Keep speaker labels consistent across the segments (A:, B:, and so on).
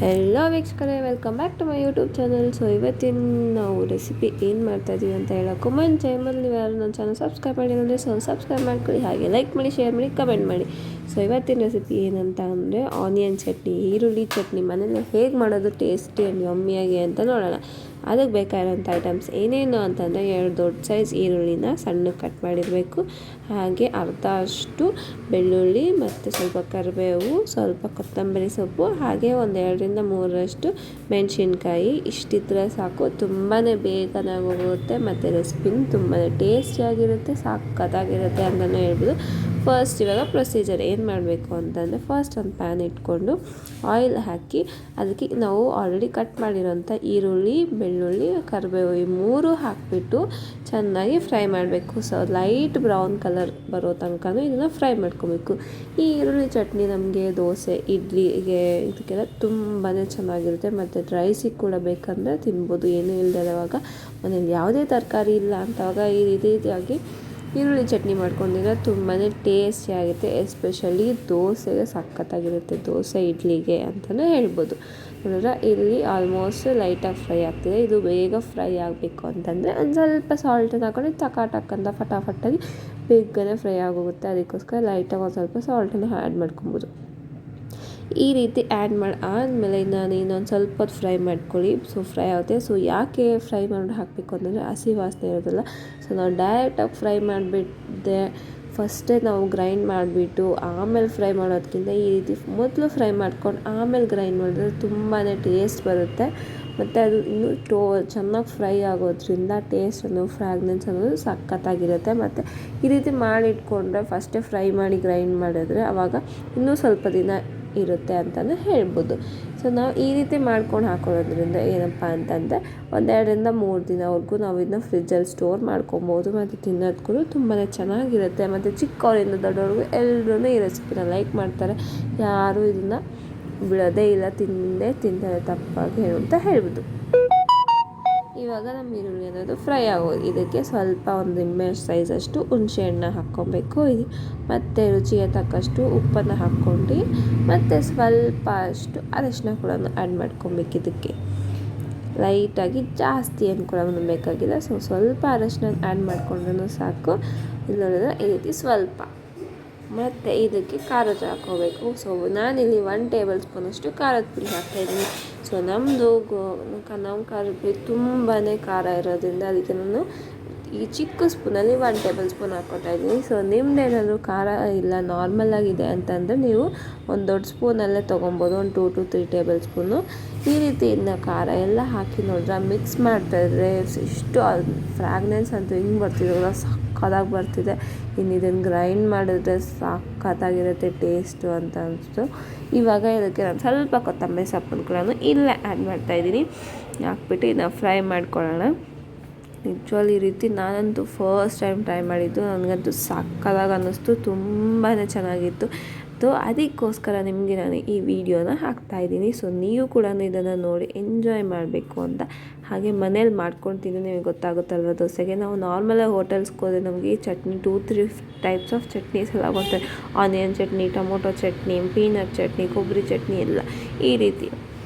A: Hello ವೀಕ್ಷಕರೇ, welcome back to my YouTube channel. So ಇವತ್ತಿನ ನಾವು ರೆಸಿಪಿ ಏನು ಮಾಡ್ತಾಯಿದ್ದೀವಿ ಅಂತ ಹೇಳೋಕ್ಕೂ ಮುಂಚೆ ಮೊದಲು ನೀವು ಯಾರು ನನ್ನ ಚಾನಲ್ ಸಬ್ಸ್ಕ್ರೈಬ್ ಮಾಡಿದ್ರೆ ಸಬ್ಸ್ಕ್ರೈಬ್ ಮಾಡ್ಕೊಳ್ಳಿ, ಹಾಗೆ ಲೈಕ್ ಮಾಡಿ, ಶೇರ್ ಮಾಡಿ, ಕಮೆಂಟ್ ಮಾಡಿ. ಸೊ ಇವತ್ತಿನ ರೆಸಿಪಿ ಏನಂತ ಅಂದರೆ ಆನಿಯನ್ ಚಟ್ನಿ, ಈರುಳ್ಳಿ ಚಟ್ನಿ ಮನೇಲಿ ಹೇಗೆ ಮಾಡೋದು ಟೇಸ್ಟಿ ಆ್ಯಂಡ್ ಯಮ್ಮಿಯಾಗಿ ಅಂತ ನೋಡೋಣ. ಅದಕ್ಕೆ ಬೇಕಾಗಿರೋಂಥ ಐಟಮ್ಸ್ ಏನೇನು ಅಂತಂದರೆ 2 ದೊಡ್ಡ ಸೈಜ್ ಈರುಳ್ಳಿನ ಸಣ್ಣಗೆ ಕಟ್ ಮಾಡಿರಬೇಕು, ಹಾಗೆ ಅರ್ಧ ಅಷ್ಟು ಬೆಳ್ಳುಳ್ಳಿ ಮತ್ತು ಸ್ವಲ್ಪ ಕರಿಬೇವು, ಸ್ವಲ್ಪ ಕೊತ್ತಂಬರಿ ಸೊಪ್ಪು, ಹಾಗೆ 1-2ರಿಂದ 3 ಮೆಣಸಿನ್ಕಾಯಿ. ಇಷ್ಟಿದ್ರೆ ಸಾಕು, ತುಂಬಾ ಬೇಗನೆ ಹೋಗುತ್ತೆ ಮತ್ತು ರೆಸಿಪಿನ ತುಂಬಾ ಟೇಸ್ಟಿಯಾಗಿರುತ್ತೆ, ಸಖತ್ತಾಗಿರುತ್ತೆ ಅಂತಲೇ ಹೇಳ್ಬೋದು. ಫಸ್ಟ್ ಇವಾಗ ಪ್ರೊಸೀಜರ್ ಏನು ಮಾಡಬೇಕು ಅಂತಂದರೆ, ಫಸ್ಟ್ ಒಂದು ಪ್ಯಾನ್ ಇಟ್ಕೊಂಡು ಆಯಿಲ್ ಹಾಕಿ ಅದಕ್ಕೆ ನಾವು ಆಲ್ರೆಡಿ ಕಟ್ ಮಾಡಿರೋಂಥ ಈರುಳ್ಳಿ, ಬೆಳ್ಳುಳ್ಳಿ, ಕರಿಬೇವು ಈ 3 ಹಾಕಿಬಿಟ್ಟು ಚೆನ್ನಾಗಿ ಫ್ರೈ ಮಾಡಬೇಕು. ಸೊ ಲೈಟ್ ಬ್ರೌನ್ ಕಲರ್ ಬರೋ ತನಕ ಇದನ್ನು ಫ್ರೈ ಮಾಡ್ಕೊಬೇಕು. ಈ ಈರುಳ್ಳಿ ಚಟ್ನಿ ನಮಗೆ ದೋಸೆ, ಇಡ್ಲಿಗೆ ಇದಕ್ಕೆಲ್ಲ ತುಂಬಾ ಚೆನ್ನಾಗಿರುತ್ತೆ ಮತ್ತು ರೈಸಿಗೆ ಕೂಡ ಬೇಕಂದರೆ ತಿನ್ಬೋದು, ಏನೂ ಇಲ್ಲದಿರುವಾಗ. ಮನೇಲಿ ಯಾವುದೇ ತರಕಾರಿ ಇಲ್ಲ ಅಂತವಾಗ ಈ ರೀತಿಯಾಗಿ ಈರುಳ್ಳಿ ಚಟ್ನಿ ಮಾಡ್ಕೊಂಡಿದ್ರೆ ತುಂಬಾ ಟೇಸ್ಟಿಯಾಗುತ್ತೆ. ಎಸ್ಪೆಷಲಿ ದೋಸೆಗೆ ಸಖತ್ತಾಗಿರುತ್ತೆ, ದೋಸೆ ಇಡ್ಲಿಗೆ ಅಂತಲೇ ಹೇಳ್ಬೋದು. ನೋಡಿದ್ರೆ ಇಲ್ಲಿ ಆಲ್ಮೋಸ್ಟ್ ಲೈಟಾಗಿ ಫ್ರೈ ಆಗ್ತಿದೆ. ಇದು ಬೇಗ ಫ್ರೈ ಆಗಬೇಕು ಅಂತಂದರೆ ಒಂದು ಸ್ವಲ್ಪ ಸಾಲ್ಟನ್ನು ಹಾಕೊಂಡು ಟಕ್ ಅಂತ ಫಟಾಫಟಾಗಿ ಬೇಗನೆ ಫ್ರೈ ಆಗೋಗುತ್ತೆ. ಅದಕ್ಕೋಸ್ಕರ ಲೈಟಾಗಿ ಒಂದು ಸ್ವಲ್ಪ ಸಾಲ್ಟನ್ನು ಆ್ಯಡ್ ಮಾಡ್ಕೊಬೋದು. ಈ ರೀತಿ ಆ್ಯಡ್ ಮಾಡಿ ಆದಮೇಲೆ ನಾನು ಇನ್ನೊಂದು ಸ್ವಲ್ಪ ಹೊತ್ತು ಫ್ರೈ ಮಾಡ್ಕೊಳ್ಳಿ. ಸೊ ಫ್ರೈ ಆಗುತ್ತೆ. ಸೊ ಯಾಕೆ ಫ್ರೈ ಮಾಡಿ ಹಾಕಬೇಕು ಅಂತಂದರೆ ಹಸಿ ವಾಸನೆ ಇರೋದಿಲ್ಲ. ಸೊ ನಾವು ಡೈರೆಕ್ಟಾಗಿ ಫ್ರೈ ಮಾಡಿಬಿಟ್ಟೆ ಫಸ್ಟೇ ನಾವು ಗ್ರೈಂಡ್ ಮಾಡಿಬಿಟ್ಟು ಆಮೇಲೆ ಫ್ರೈ ಮಾಡೋದಕ್ಕಿಂತ ಈ ರೀತಿ ಮೊದಲು ಫ್ರೈ ಮಾಡ್ಕೊಂಡು ಆಮೇಲೆ ಗ್ರೈಂಡ್ ಮಾಡಿದ್ರೆ ತುಂಬಾ ಟೇಸ್ಟ್ ಬರುತ್ತೆ ಮತ್ತು ಅದು ಇನ್ನೂ ಚೆನ್ನಾಗಿ ಫ್ರೈ ಆಗೋದ್ರಿಂದ ಟೇಸ್ಟ್ ಅನ್ನೋದು ಫ್ರಾಗ್ನೆನ್ಸ್ ಅನ್ನೋದು ಸಖತ್ತಾಗಿರುತ್ತೆ. ಮತ್ತು ಈ ರೀತಿ ಮಾಡಿಟ್ಕೊಂಡ್ರೆ ಫಸ್ಟೇ ಫ್ರೈ ಮಾಡಿ ಗ್ರೈಂಡ್ ಮಾಡಿದ್ರೆ ಆವಾಗ ಇನ್ನೂ ಸ್ವಲ್ಪ ದಿನ ಇರುತ್ತೆ ಅಂತಲೇ ಹೇಳ್ಬೋದು. ಸೊ ನಾವು ಈ ರೀತಿ ಮಾಡ್ಕೊಂಡು ಹಾಕೊಳ್ಳೋದ್ರಿಂದ ಏನಪ್ಪ ಅಂತಂದರೆ 1-2ರಿಂದ 3 ದಿನವರೆಗೂ ನಾವು ಇದನ್ನ ಫ್ರಿಜ್ಜಲ್ಲಿ ಸ್ಟೋರ್ ಮಾಡ್ಕೊಬೋದು ಮತ್ತು ತಿನ್ನೋದಕ್ಕೂ ತುಂಬಾ ಚೆನ್ನಾಗಿರುತ್ತೆ. ಮತ್ತು ಚಿಕ್ಕವರಿಂದ ದೊಡ್ಡವ್ರಿಗೂ ಎಲ್ಲರೂ ಈ ರೆಸಿಪಿನ ಲೈಕ್ ಮಾಡ್ತಾರೆ, ಯಾರೂ ಇದನ್ನು ಬಿಡೋದೇ ಇಲ್ಲ, ತಿಂತಾರೆ ತಪ್ಪಾಗಿ ಅಂತ ಹೇಳ್ಬೋದು. ಇವಾಗ ನಮ್ಮ ಈರುಳ್ಳಿ ಅನ್ನೋದು ಫ್ರೈ ಆಗೋದು. ಇದಕ್ಕೆ ಸ್ವಲ್ಪ ಒಂದು ನಿಂಬೆ ಸೈಜಷ್ಟು ಹುಣಸೆ ಹಣ್ಣು ಹಾಕ್ಕೊಬೇಕು. ಮತ್ತು ರುಚಿಗೆ ತಕ್ಕಷ್ಟು ಉಪ್ಪನ್ನು ಹಾಕ್ಕೊಂಡು ಮತ್ತು ಸ್ವಲ್ಪ ಅಷ್ಟು ಅರಶಿನ ಕೂಡ ಆ್ಯಡ್ ಮಾಡ್ಕೊಬೇಕು. ಇದಕ್ಕೆ ಲೈಟಾಗಿ ಜಾಸ್ತಿ ಏನು ಕೂಡ ಬೇಕಾಗಿಲ್ಲ. ಸೊ ಸ್ವಲ್ಪ ಅರಶಿನ ಆ್ಯಡ್ ಮಾಡ್ಕೊಂಡ್ರೂ ಸಾಕು. ಇಲ್ಲದ್ರೆ ಈ ರೀತಿ ಸ್ವಲ್ಪ. ಮತ್ತು ಇದಕ್ಕೆ ಖಾರದ ಹಾಕ್ಕೋಬೇಕು. ಸೊ ನಾನಿಲ್ಲಿ 1 ಟೇಬಲ್ ಸ್ಪೂನಷ್ಟು ಖಾರದ ಪುಡಿ ಹಾಕ್ತಾಯಿದ್ದೀನಿ. ಸೊ ನಮ್ಮ ಖಾರದ ಪುಡಿ ತುಂಬಾ ಖಾರ ಇರೋದ್ರಿಂದ ಅದಕ್ಕೆ ನಾನು ಈ ಚಿಕ್ಕ ಸ್ಪೂನಲ್ಲಿ 1 ಟೇಬಲ್ ಸ್ಪೂನ್ ಹಾಕ್ಕೊತಾಯಿದ್ದೀನಿ. ಸೊ ನಿಮ್ಮದೇನಾದರೂ ಖಾರ ಇಲ್ಲ ನಾರ್ಮಲ್ ಆಗಿದೆ ಅಂತಂದರೆ ನೀವು ಒಂದು ದೊಡ್ಡ ಸ್ಪೂನಲ್ಲೇ ತೊಗೊಬೋದು, ಒಂದು 2 to 3 ಟೇಬಲ್ ಸ್ಪೂನು. ಈ ರೀತಿ ಇದನ್ನ ಖಾರ ಎಲ್ಲ ಹಾಕಿ ನೋಡ್ರೆ ಮಿಕ್ಸ್ ಮಾಡ್ತಾಯಿದ್ರೆ ಇಷ್ಟು ಫ್ರಾಗ್ನೆನ್ಸ್ ಅಂತೂ ಹಿಂಗೆ ಬರ್ತಿರೋಲ್ಲ, ಸಕ್ಕತ್ತಾಗಿ ಬರ್ತಿದೆ. ಇನ್ನು ಇದನ್ನು ಗ್ರೈಂಡ್ ಮಾಡಿದ್ರೆ ಸಕ್ಕತ್ತಾಗಿರುತ್ತೆ ಟೇಸ್ಟು ಅಂತ ಅನಿಸ್ತು. ಇವಾಗ ಇದಕ್ಕೆ ನಾನು ಸ್ವಲ್ಪ ಕೊತ್ತಂಬರಿ ಸೊಪ್ಪನ್ನು ಕೂಡ ಇಲ್ಲೇ ಆ್ಯಡ್ ಮಾಡ್ತಾಯಿದ್ದೀನಿ. ಹಾಕ್ಬಿಟ್ಟು ಇದನ್ನ ಫ್ರೈ ಮಾಡ್ಕೊಳ್ಳೋಣ. ನಿಜವಾಗ್ಲೂ ಈ ರೀತಿ ನಾನಂತೂ ಫಸ್ಟ್ ಟೈಮ್ ಟ್ರೈ ಮಾಡಿದ್ದು, ನನಗಂತೂ ಸಕ್ಕತ್ತಾಗಿ ಅನ್ನಿಸ್ತು, ತುಂಬಾ ಚೆನ್ನಾಗಿತ್ತು. ಅದಕ್ಕೋಸ್ಕರ ನಿಮಗೆ ನಾನು ಈ ವಿಡಿಯೋನ ಹಾಕ್ತಾಯಿದ್ದೀನಿ. ಸೊ ನೀವು ಕೂಡ ಇದನ್ನು ನೋಡಿ ಎಂಜಾಯ್ ಮಾಡಬೇಕು ಅಂತ. ಹಾಗೆ ಮನೇಲಿ ಮಾಡ್ಕೊಂಡು ತಿಂದು ನಿಮಗೆ ಗೊತ್ತಾಗುತ್ತಲ್ವ ದೋಸೆಗೆ. ನಾವು ನಾರ್ಮಲಾಗಿ ಹೋಟೆಲ್ಸ್ಗೆ ಹೋದರೆ ನಮಗೆ ಈ ಚಟ್ನಿ 2-3 ಟೈಪ್ಸ್ ಆಫ್ ಚಟ್ನೀಸ್ ಎಲ್ಲ ಬರ್ತಾರೆ. Onion chutney, tomato chutney, peanut chutney, ಕೊಬ್ಬರಿ ಚಟ್ನಿ ಎಲ್ಲ ಈ ರೀತಿ.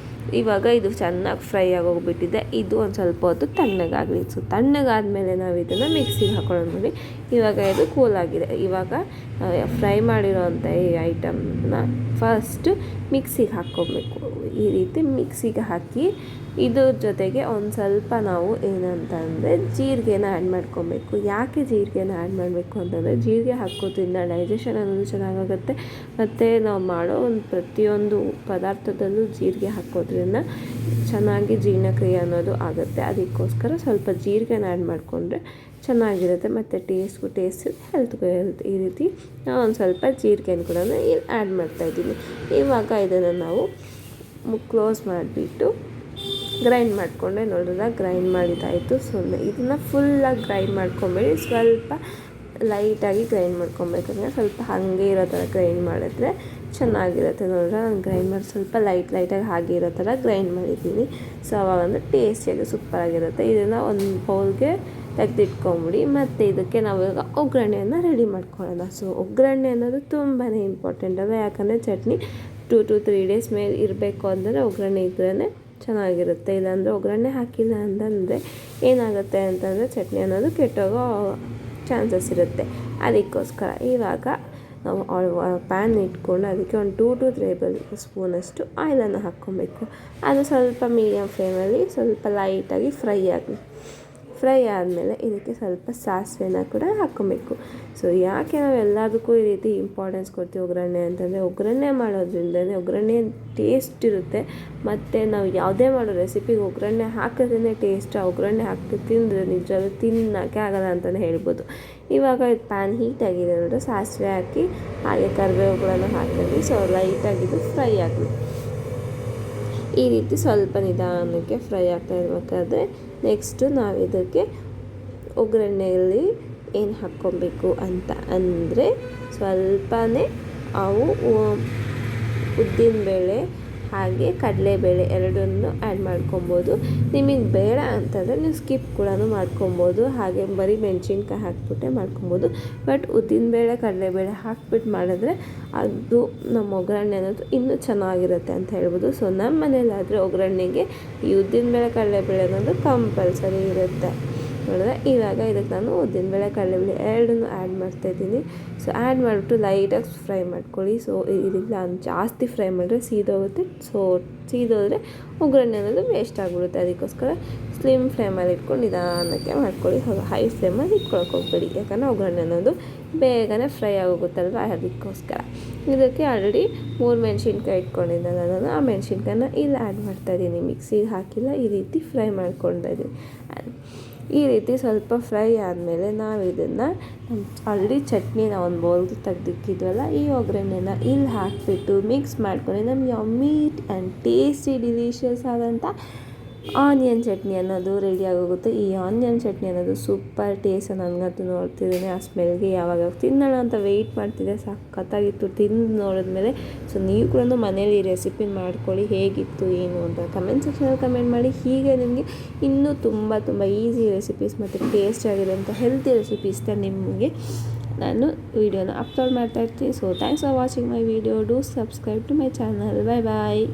A: ಇವಾಗ ಇದು ಚೆನ್ನಾಗಿ ಫ್ರೈ ಆಗೋಗ್ಬಿಟ್ಟಿದೆ. ಇದು ಒಂದು ಸ್ವಲ್ಪ ಹೊತ್ತು ತಣ್ಣಗಾಗಲಿ. ಸೊ ತಣ್ಣಗಾದಮೇಲೆ ನಾವು ಇದನ್ನು ಮಿಕ್ಸಿಗೆ ಹಾಕೊಳ್ಳೋದು ನೋಡಿ. ಇವಾಗ ಇದು ಕೂಲಾಗಿದೆ. ಇವಾಗ ಫ್ರೈ ಮಾಡಿರೋವಂಥ ಈ ಐಟಮ್ನ ಫಸ್ಟ್ ಮಿಕ್ಸಿಗೆ ಹಾಕ್ಕೊಬೇಕು. ಈ ರೀತಿ ಮಿಕ್ಸಿಗೆ ಹಾಕಿ ಇದ್ರ ಜೊತೆಗೆ ಒಂದು ಸ್ವಲ್ಪ ನಾವು ಏನಂತಂದರೆ ಜೀರಿಗೆನ ಆ್ಯಡ್ ಮಾಡ್ಕೊಬೇಕು. ಯಾಕೆ ಜೀರಿಗೆನ ಆ್ಯಡ್ ಮಾಡಬೇಕು ಅಂತಂದರೆ ಜೀರಿಗೆ ಹಾಕೋದ್ರಿಂದ ಡೈಜೆಷನ್ ಅನ್ನೋದು ಚೆನ್ನಾಗಾಗುತ್ತೆ. ಮತ್ತು ನಾವು ಮಾಡೋ ಒಂದು ಪ್ರತಿಯೊಂದು ಪದಾರ್ಥದಲ್ಲೂ ಜೀರಿಗೆ ಹಾಕೋದ್ರಿಂದ ಚೆನ್ನಾಗಿ ಜೀರ್ಣಕ್ರಿಯೆ ಅನ್ನೋದು ಆಗುತ್ತೆ. ಅದಕ್ಕೋಸ್ಕರ ಸ್ವಲ್ಪ ಜೀರಿಗೆನ ಆ್ಯಡ್ ಮಾಡಿಕೊಂಡ್ರೆ ಚೆನ್ನಾಗಿರುತ್ತೆ ಮತ್ತು ಟೇಸ್ಟ್ಗೂ ಟೇಸ್ಟ್, ಹೆಲ್ತ್ಗೂ ಹೆಲ್ತ್. ಈ ರೀತಿ ನಾವು ಒಂದು ಸ್ವಲ್ಪ ಜೀರಿಗೆನ ಕೂಡ ಆ್ಯಡ್ ಮಾಡ್ತಾಯಿದ್ದೀನಿ. ಇವಾಗ ಇದನ್ನು ನಾವು ಕ್ಲೋಸ್ ಮಾಡಿಬಿಟ್ಟು ಗ್ರೈಂಡ್ ಮಾಡಿಕೊಂಡೆ. ನೋಡಿದ್ರೆ ಗ್ರೈಂಡ್ ಮಾಡಿದ್ದಾಯಿತು. ಸೊ ಇದನ್ನು ಫುಲ್ಲಾಗಿ ಗ್ರೈಂಡ್ ಮಾಡ್ಕೊಂಬೇಡಿ, ಸ್ವಲ್ಪ ಲೈಟಾಗಿ ಗ್ರೈಂಡ್ ಮಾಡ್ಕೊಬೇಕಂದ್ರೆ ಸ್ವಲ್ಪ ಹಾಗೆ ಇರೋ ಥರ ಗ್ರೈಂಡ್ ಮಾಡಿದ್ರೆ ಚೆನ್ನಾಗಿರುತ್ತೆ. ನೋಡಿದ್ರೆ ನಾನು ಗ್ರೈಂಡ್ ಮಾಡಿ ಸ್ವಲ್ಪ ಲೈಟಾಗಿ ಹಾಗೆ ಇರೋ ಥರ ಗ್ರೈಂಡ್ ಮಾಡಿದ್ದೀನಿ. ಸೊ ಅವಾಗ ಒಂದು ಟೇಸ್ಟಿಯಾಗಿ ಸೂಪರಾಗಿರುತ್ತೆ. ಇದನ್ನು ಒಂದು ಬೌಲ್ಗೆ ತೆಗೆದಿಟ್ಕೊಂಬಿಡಿ. ಮತ್ತು ಇದಕ್ಕೆ ನಾವು ಇವಾಗ ಒಗ್ಗರಣೆಯನ್ನು ರೆಡಿ ಮಾಡ್ಕೊಳ್ಳೋಣ. ಸೊ ಒಗ್ಗರಣೆ ಅನ್ನೋದು ತುಂಬಾ ಇಂಪಾರ್ಟೆಂಟ್ ಅಲ್ಲ, ಯಾಕಂದರೆ ಚಟ್ನಿ 2 to 3 ಡೇಸ್ ಮೇಲೆ ಇರಬೇಕು ಅಂದರೆ ಒಗ್ಗರಣೆ ಇದ್ರೇ ಚೆನ್ನಾಗಿರುತ್ತೆ. ಇಲ್ಲಾಂದರೆ ಒಗ್ಗರಣೆ ಹಾಕಿಲ್ಲ ಅಂತಂದರೆ ಏನಾಗುತ್ತೆ ಅಂತಂದರೆ ಚಟ್ನಿ ಅನ್ನೋದು ಕೆಟ್ಟೋಗೋ ಚಾನ್ಸಸ್ ಇರುತ್ತೆ. ಅದಕ್ಕೋಸ್ಕರ ಇವಾಗ ನಾವು ಪ್ಯಾನ್ ಇಟ್ಕೊಂಡು ಅದಕ್ಕೆ ಒಂದು 2 to 3 ಸ್ಪೂನಷ್ಟು ಆಯಿಲನ್ನು ಹಾಕ್ಕೊಬೇಕು. ಅದು ಸ್ವಲ್ಪ ಮೀಡಿಯಮ್ ಫ್ಲೇಮಲ್ಲಿ ಸ್ವಲ್ಪ ಲೈಟಾಗಿ ಫ್ರೈ ಆದಮೇಲೆ ಇದಕ್ಕೆ ಸ್ವಲ್ಪ ಸಾಸಿವೆನ ಕೂಡ ಹಾಕ್ಕೊಬೇಕು. ಸೊ ಯಾಕೆ ನಾವು ಎಲ್ಲದಕ್ಕೂ ಈ ರೀತಿ ಇಂಪಾರ್ಟೆನ್ಸ್ ಕೊಡ್ತೀವಿ ಒಗ್ಗರಣೆ ಅಂತಂದರೆ, ಒಗ್ಗರಣೆ ಮಾಡೋದ್ರಿಂದನೇ ಒಗ್ಗರಣೆ ಟೇಸ್ಟ್ ಇರುತ್ತೆ. ಮತ್ತು ನಾವು ಯಾವುದೇ ಮಾಡೋ ರೆಸಿಪಿಗೆ ಒಗ್ಗರಣೆ ಹಾಕೋದ್ರೇ ಟೇಸ್ಟ್. ಒಗ್ಗರಣೆ ಹಾಕಿ ತಿಂದರೆ ನಿಜವಾಗ್ಲೂ ತಿನ್ನೋಕ್ಕೆ ಆಗಲ್ಲ ಅಂತಲೇ ಹೇಳ್ಬೋದು. ಇವಾಗ ಪ್ಯಾನ್ ಹೀಟಾಗಿದೆ ಅಂದರೆ ಸಾಸಿವೆ ಹಾಕಿ ಹಾಗೆ ಕರಿಬೇವುಗಳನ್ನು ಹಾಕಿದ್ವಿ. ಸೊ ಲೈಟಾಗಿದ್ದು ಫ್ರೈ ಆಗಲಿ. ಈ ರೀತಿ ಸ್ವಲ್ಪ ನಿಧಾನಕ್ಕೆ ಫ್ರೈ ಆಗ್ತಾ ಇರಬೇಕಾದ್ರೆ ನೆಕ್ಸ್ಟು ನಾವು ಇದಕ್ಕೆ ಒಗ್ಗರಣೆಯಲ್ಲಿ ಏನು ಹಾಕ್ಕೊಬೇಕು ಅಂತ ಅಂದರೆ ಸ್ವಲ್ಪನೇ ಅವು ಉದ್ದಿನಬೇಳೆ ಹಾಗೆ ಕಡಲೆಬೇಳೆ ಎರಡನ್ನೂ ಆ್ಯಡ್ ಮಾಡ್ಕೊಬೋದು. ನಿಮಗೆ ಬೇಡ ಅಂತಂದರೆ ನೀವು ಸ್ಕಿಪ್ ಕೂಡ ಮಾಡ್ಕೊಬೋದು. ಹಾಗೆ ಬರೀ ಮೆಣಸಿನ್ಕಾಯಿ ಹಾಕ್ಬಿಟ್ಟೆ ಮಾಡ್ಕೊಬೋದು. ಬಟ್ ಉದ್ದಿನಬೇಳೆ ಕಡಲೆಬೇಳೆ ಹಾಕ್ಬಿಟ್ಟು ಮಾಡಿದ್ರೆ ಅದು ನಮ್ಮ ಒಗ್ಗರಣೆ ಅನ್ನೋದು ಇನ್ನೂ ಚೆನ್ನಾಗಿರುತ್ತೆ ಅಂತ ಹೇಳ್ಬೋದು. ಸೊ ನಮ್ಮ ಮನೇಲಾದರೆ ಒಗ್ಗರಣೆಗೆ ಈ ಉದ್ದಿನಬೇಳೆ ಕಡಲೆಬೇಳೆ ಅನ್ನೋದು ಕಂಪಲ್ಸರಿ ಇರುತ್ತೆ. ನೋಡಿದ್ರೆ ಇವಾಗ ಇದಕ್ಕೆ ನಾನು ಉದ್ದಿನಬೇಳೆ ಕಡಲೆಬೇಳೆ ಎರಡನ್ನೂ ಆ್ಯಡ್ ಮಾಡ್ತಾಯಿದ್ದೀನಿ. ಸೊ ಆ್ಯಡ್ ಮಾಡಿಬಿಟ್ಟು ಲೈಟಾಗಿ ಫ್ರೈ ಮಾಡ್ಕೊಳ್ಳಿ. ಸೊ ಇದರಿಂದ ಜಾಸ್ತಿ ಫ್ರೈ ಮಾಡಿದ್ರೆ ಸೀದೋಗುತ್ತೆ. ಸೊ ಸೀದೋದ್ರೆ ಒಗ್ಗರಣೆ ಅನ್ನೋದು ವೇಸ್ಟ್ ಆಗಿಬಿಡುತ್ತೆ. ಅದಕ್ಕೋಸ್ಕರ ಸ್ಲಿಮ್ ಫ್ಲೇಮಲ್ಲಿ ಇಟ್ಕೊಂಡು ನಿಧಾನಕ್ಕೆ ಮಾಡ್ಕೊಳ್ಳಿ. ಹೈ ಫ್ಲೇಮಲ್ಲಿ ಇಟ್ಕೊಳಕ್ಕೆ ಹೋಗ್ಬೇಡಿ, ಯಾಕಂದರೆ ಒಗ್ಗರಣೆ ಅನ್ನೋದು ಬೇಗನೆ ಫ್ರೈ ಆಗೋಗುತ್ತಲ್ವ. ಅದಕ್ಕೋಸ್ಕರ ಇದಕ್ಕೆ ಆಲ್ರೆಡಿ 3 ಮೆಣಸಿನ್ಕಾಯಿ ಇಟ್ಕೊಂಡಿದ್ದಲ್ಲ ನಾನು, ಆ ಮೆಣಸಿನ್ಕಾಯಿನ ಇಲ್ಲಿ ಆ್ಯಡ್ ಮಾಡ್ತಾಯಿದ್ದೀನಿ. ಮಿಕ್ಸಿಗೆ ಹಾಕಿಲ್ಲ, ಈ ರೀತಿ ಫ್ರೈ ಮಾಡ್ಕೊಳ್ತಾಯಿದ್ದೀನಿ. ಈ ರೀತಿ ಸ್ವಲ್ಪ ಫ್ರೈ ಆದಮೇಲೆ ನಾವು ಇದನ್ನು ಆಲ್ರೆಡಿ ಚಟ್ನಿನ ಒಂದು ಬೌಲ್ಗೆ ತೆಗ್ದಿಕ್ಕಿದ್ವಲ್ಲ, ಈ ಒಗ್ಗರಣೆನ ಇಲ್ಲಿ ಹಾಕಿಬಿಟ್ಟು ಮಿಕ್ಸ್ ಮಾಡ್ಕೊಂಡು ನಮ್ಗೆ ಯಮ್ಮಿ ಆ್ಯಂಡ್ ಟೇಸ್ಟಿ ಡಿಲಿಷಿಯಸ್ ಆದಂಥ ಆನಿಯನ್ ಚಟ್ನಿ ಅನ್ನೋದು ರೆಡಿ ಆಗೋಗುತ್ತೆ. ಈ ಆನಿಯನ್ ಚಟ್ನಿ ಅನ್ನೋದು ಸೂಪರ್ ಟೇಸ್ಟ್. ನನಗಂತೂ ನೋಡ್ತಿದ್ದೀನಿ ಆ ಸ್ಮೆಲ್ಗೆ ಯಾವಾಗ ತಿನ್ನೋಣ ಅಂತ ವೆಯ್ಟ್ ಮಾಡ್ತಿದ್ದೆ. ಸಖತ್ತಾಗಿತ್ತು ತಿಂದು ನೋಡಿದ್ಮೇಲೆ. ಸೊ ನೀವು ಕೂಡ ಮನೇಲಿ ಈ ರೆಸಿಪಿ ಮಾಡ್ಕೊಳ್ಳಿ, ಹೇಗಿತ್ತು ಏನು ಅಂತ ಕಮೆಂಟ್ ಸೆಕ್ಷನಲ್ಲಿ ಕಮೆಂಟ್ ಮಾಡಿ. ಹೀಗೆ ನಿಮಗೆ ಇನ್ನೂ ತುಂಬ ಈಸಿ ರೆಸಿಪೀಸ್ ಮತ್ತು ಟೇಸ್ಟ್ ಆಗಿರೋಂಥ ಹೆಲ್ತಿ ರೆಸಿಪೀಸ್ನ ನಿಮಗೆ ನಾನು ವೀಡಿಯೋನ ಅಪ್ಲೋಡ್ ಮಾಡ್ತಾಯಿರ್ತೀನಿ. So thanks for watching my video. Do subscribe to my channel. Bye bye.